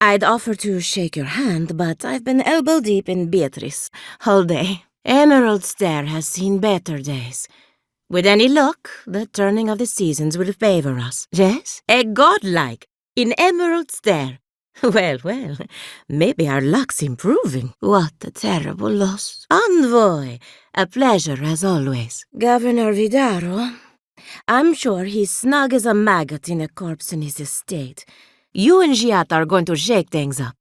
I'd offer to shake your hand, but I've been elbow-deep in Beatrice all day. Emerald Stair has seen better days. With any luck, the turning of the seasons will favor us. Yes? A godlike in Emerald Stair. Well, maybe our luck's improving. What a terrible loss. Envoy, a pleasure as always. Governor Vidaro, I'm sure he's snug as a maggot in a corpse in his estate. You and Giat are going to shake things up.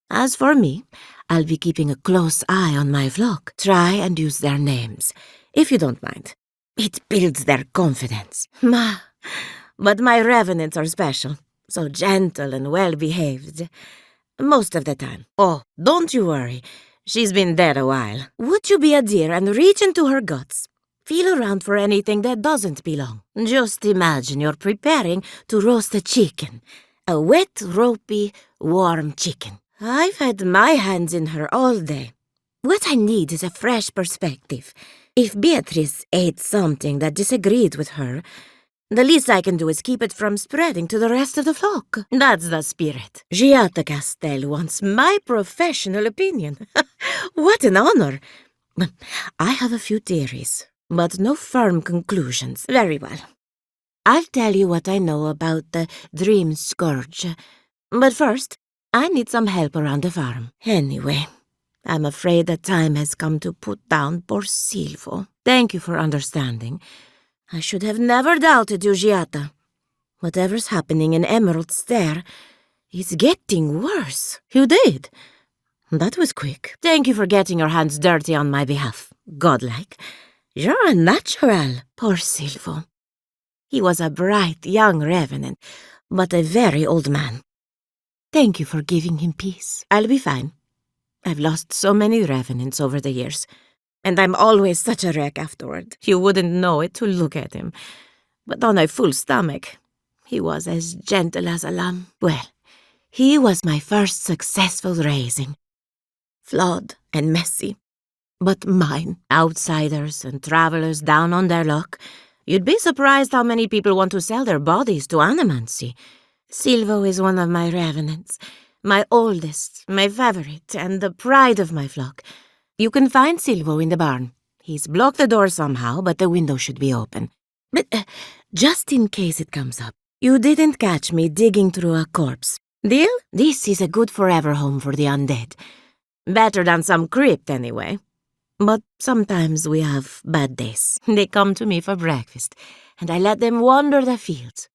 As for me, I'll be keeping a close eye on my flock. Try and use their names, if you don't mind. It builds their confidence. But my revenants are special. So gentle and well-behaved. Most of the time. Oh, don't you worry. She's been dead a while. Would you be a dear and reach into her guts? Feel around for anything that doesn't belong. Just imagine you're preparing to roast a chicken. A wet, ropey, warm chicken. I've had my hands in her all day. What I need is a fresh perspective. If Beatrice ate something that disagreed with her, the least I can do is keep it from spreading to the rest of the flock. That's the spirit. Giata Castel wants my professional opinion. What an honor. I have a few theories, but no firm conclusions. Very well. I'll tell you what I know about the Dream Scourge. But first, I need some help around the farm. Anyway, I'm afraid the time has come to put down poor Silvo. Thank you for understanding. I should have never doubted you, Giata. Whatever's happening in Emerald Stair is getting worse. You did? That was quick. Thank you for getting your hands dirty on my behalf. Godlike. You're a natural. Poor Silvo. He was a bright young revenant, but a very old man. Thank you for giving him peace. I'll be fine. I've lost so many revenants over the years. And I'm always such a wreck afterward. You wouldn't know it to look at him. But on a full stomach, he was as gentle as a lamb. Well, he was my first successful raising. Flawed and messy, but mine. Outsiders and travelers down on their luck. You'd be surprised how many people want to sell their bodies to animancy. Silvo is one of my revenants. My oldest, my favorite, and the pride of my flock. You can find Silvo in the barn. He's blocked the door somehow, but the window should be open. But just in case it comes up, you didn't catch me digging through a corpse. Deal? This is a good forever home for the undead. Better than some crypt, anyway. But sometimes we have bad days. They come to me for breakfast, and I let them wander the fields.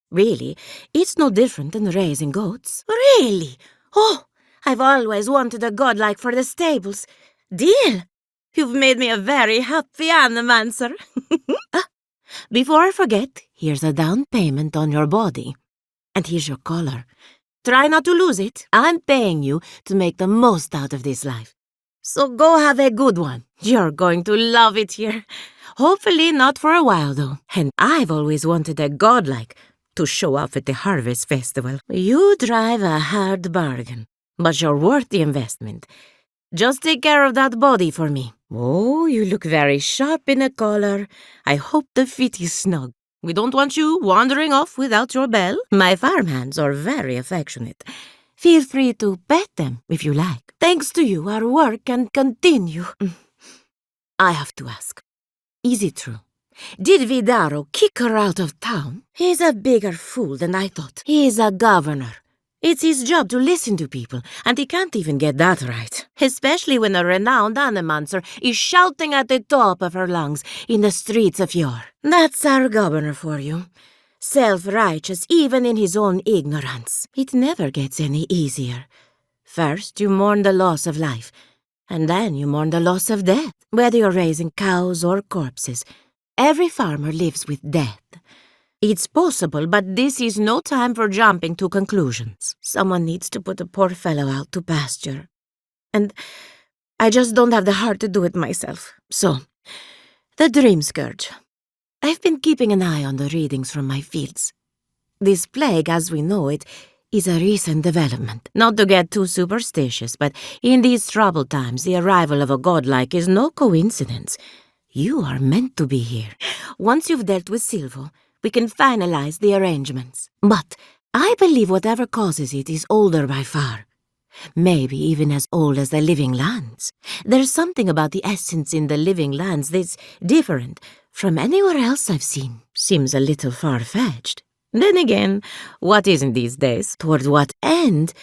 Really, it's no different than raising goats. Really? Oh, I've always wanted a godlike for the stables. Deal! You've made me a very happy animancer. Before I forget, here's a down payment on your body. And here's your collar. Try not to lose it. I'm paying you to make the most out of this life. So go have a good one. You're going to love it here. Hopefully not for a while, though. And I've always wanted a godlike to show off at the Harvest Festival. You drive a hard bargain, but you're worth the investment. Just take care of that body for me. Oh, you look very sharp in a collar. I hope the fit is snug. We don't want you wandering off without your bell. My farmhands are very affectionate. Feel free to pet them if you like. Thanks to you, our work can continue. I have to ask, is it true? Did Vidaro kick her out of town? He's a bigger fool than I thought. He's a governor. It's his job to listen to people, and he can't even get that right. Especially when a renowned animancer is shouting at the top of her lungs in the streets of yore. That's our governor for you. Self-righteous even in his own ignorance. It never gets any easier. First, you mourn the loss of life, and then you mourn the loss of death. Whether you're raising cows or corpses, every farmer lives with death. It's possible, but this is no time for jumping to conclusions. Someone needs to put a poor fellow out to pasture. And I just don't have the heart to do it myself. So, the Dream Scourge. I've been keeping an eye on the readings from my fields. This plague, as we know it, is a recent development. Not to get too superstitious, but in these troubled times, the arrival of a godlike is no coincidence. You are meant to be here. Once you've dealt with Silvo, we can finalize the arrangements. But I believe whatever causes it is older by far. Maybe even as old as the living lands. There's something about the essence in the living lands that's different from anywhere else I've seen. Seems a little far-fetched. Then again, what isn't these days? Toward what end?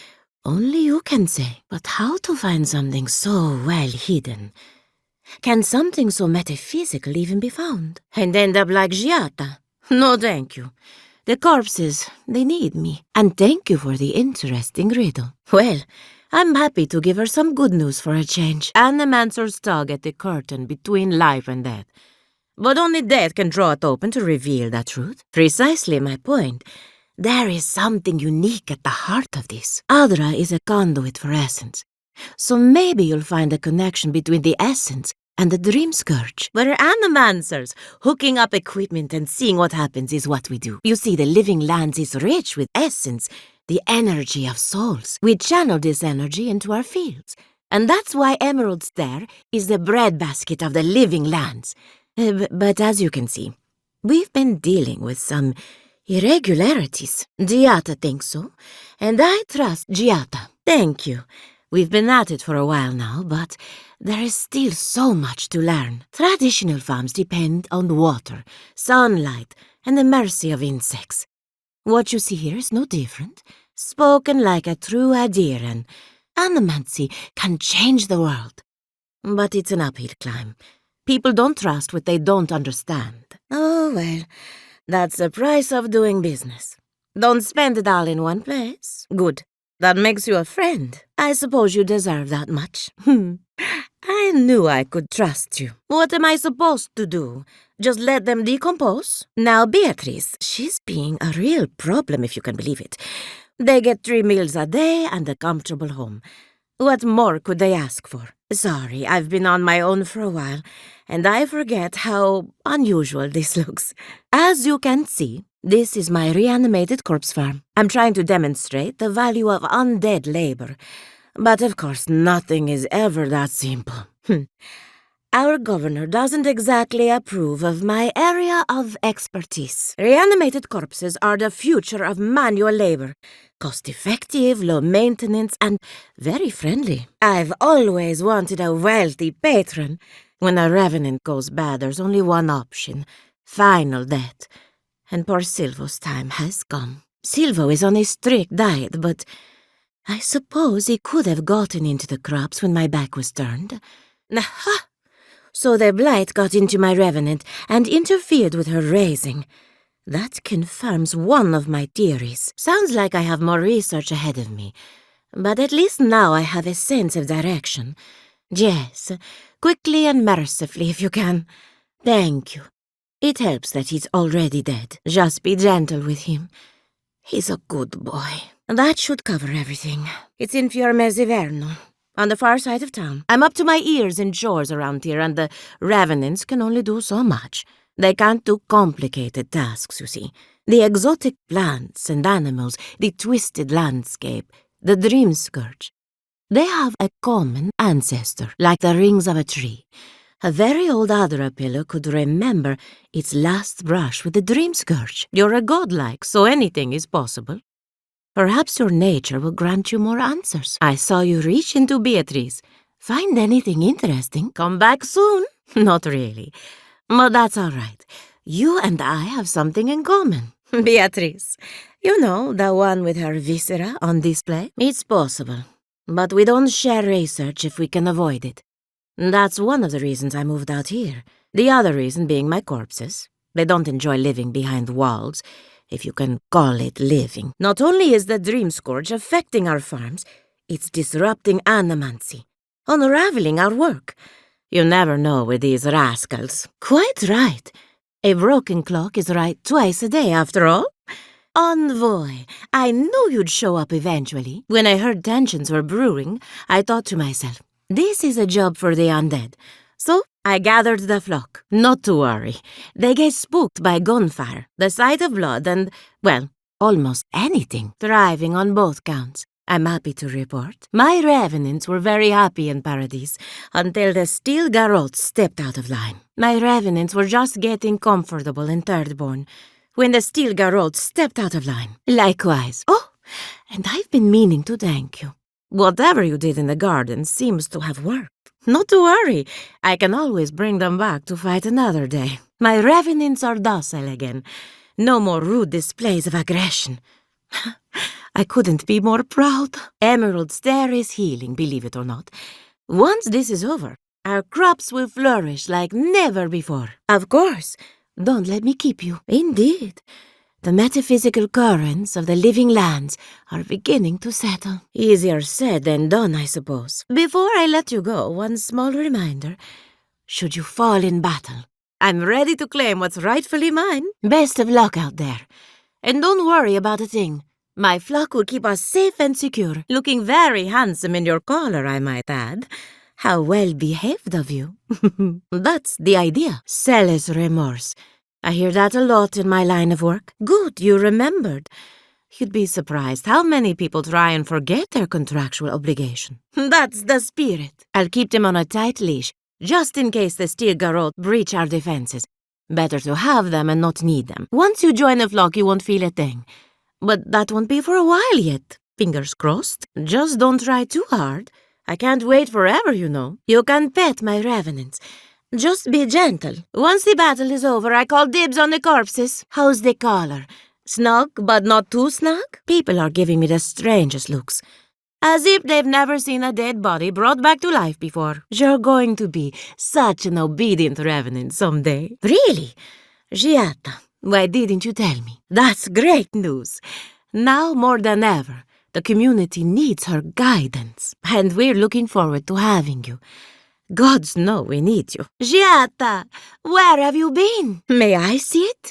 Only you can say. But how to find something so well hidden? Can something so metaphysical even be found? And end up like Giata? No, thank you. The corpses, they need me. And thank you for the interesting riddle. Well, I'm happy to give her some good news for a change. Animancer's tug at the curtain between life and death. But only death can draw it open to reveal that truth. Precisely my point. There is something unique at the heart of this. Adra is a conduit for essence. So maybe you'll find a connection between the essence and the dream scourge. We're animancers. Hooking up equipment and seeing what happens is what we do. You see, the living lands is rich with essence, the energy of souls. We channel this energy into our fields. And that's why Emerald Stair is the breadbasket of the living lands. But as you can see, we've been dealing with some irregularities. Giata thinks so, and I trust Giata. Thank you. We've been at it for a while now, but there is still so much to learn. Traditional farms depend on water, sunlight, and the mercy of insects. What you see here is no different. Spoken like a true Adiran, animancy can change the world. But it's an uphill climb. People don't trust what they don't understand. Oh, well, that's the price of doing business. Don't spend it all in one place. Good. That makes you a friend. I suppose you deserve that much. I knew I could trust you. What am I supposed to do? Just let them decompose? Now, Beatrice, she's being a real problem, if you can believe it. They get 3 meals a day and a comfortable home. What more could they ask for? Sorry, I've been on my own for a while, and I forget how unusual this looks. As you can see, this is my reanimated corpse farm. I'm trying to demonstrate the value of undead labor. But of course, nothing is ever that simple. Our governor doesn't exactly approve of my area of expertise. Reanimated corpses are the future of manual labor. Cost-effective, low maintenance, and very friendly. I've always wanted a wealthy patron. When a revenant goes bad, there's only one option: final death. And poor Silvo's time has come. Silvo is on a strict diet, but I suppose he could have gotten into the crops when my back was turned. Aha! So the blight got into my revenant and interfered with her raising. That confirms one of my theories. Sounds like I have more research ahead of me, but at least now I have a sense of direction. Yes, quickly and mercifully if you can. Thank you. It helps that he's already dead. Just be gentle with him. He's a good boy. That should cover everything. It's in Fiormezzi-Verno, on the far side of town. I'm up to my ears in chores around here, and the revenants can only do so much. They can't do complicated tasks, you see. The exotic plants and animals, the twisted landscape, the dream scourge. They have a common ancestor, like the rings of a tree. A very old Adra pillar could remember its last brush with the dream scourge. You're a godlike, so anything is possible. Perhaps your nature will grant you more answers. I saw you reach into Beatrice. Find anything interesting? Come back soon. Not really. But that's all right. You and I have something in common. Beatrice. You know, the one with her viscera on display? It's possible. But we don't share research if we can avoid it. That's one of the reasons I moved out here. The other reason being my corpses. They don't enjoy living behind walls, if you can call it living. Not only is the dream scourge affecting our farms, it's disrupting animancy, unraveling our work. You never know with these rascals. Quite right. A broken clock is right twice a day, after all. Envoy, I knew you'd show up eventually. When I heard tensions were brewing, I thought to myself, this is a job for the undead. So I gathered the flock. Not to worry. They get spooked by gunfire, the sight of blood, and, well, almost anything. Thriving on both counts. I'm happy to report. My revenants were very happy in Paradise until the steel garrotes stepped out of line. My revenants were just getting comfortable in Thirdborn when the steel garrote stepped out of line. Likewise. Oh, and I've been meaning to thank you. Whatever you did in the garden seems to have worked. Not to worry, I can always bring them back to fight another day. My revenants are docile again. No more rude displays of aggression. I couldn't be more proud. Emerald Stair is healing, believe it or not. Once this is over, our crops will flourish like never before. Of course. Don't let me keep you. Indeed. The metaphysical currents of the living lands are beginning to settle. Easier said than done, I suppose. Before I let you go, one small reminder. Should you fall in battle, I'm ready to claim what's rightfully mine. Best of luck out there. And don't worry about a thing. My flock will keep us safe and secure. Looking very handsome in your collar, I might add. How well behaved of you. That's the idea. Zealous remorse. I hear that a lot in my line of work. Good, you remembered. You'd be surprised how many people try and forget their contractual obligation. That's the spirit. I'll keep them on a tight leash, just in case the steel garrote breach our defenses. Better to have them and not need them. Once you join a flock, you won't feel a thing. But that won't be for a while yet. Fingers crossed. Just don't try too hard. I can't wait forever, you know. You can pet my revenants. Just be gentle. Once the battle is over, I call dibs on the corpses. How's the collar? Snug, but not too snug? People are giving me the strangest looks. As if they've never seen a dead body brought back to life before. You're going to be such an obedient revenant someday. Really? Giatta, why didn't you tell me? That's great news. Now more than ever, the community needs her guidance. And we're looking forward to having you. Gods know we need you. Giatta, where have you been? May I see it?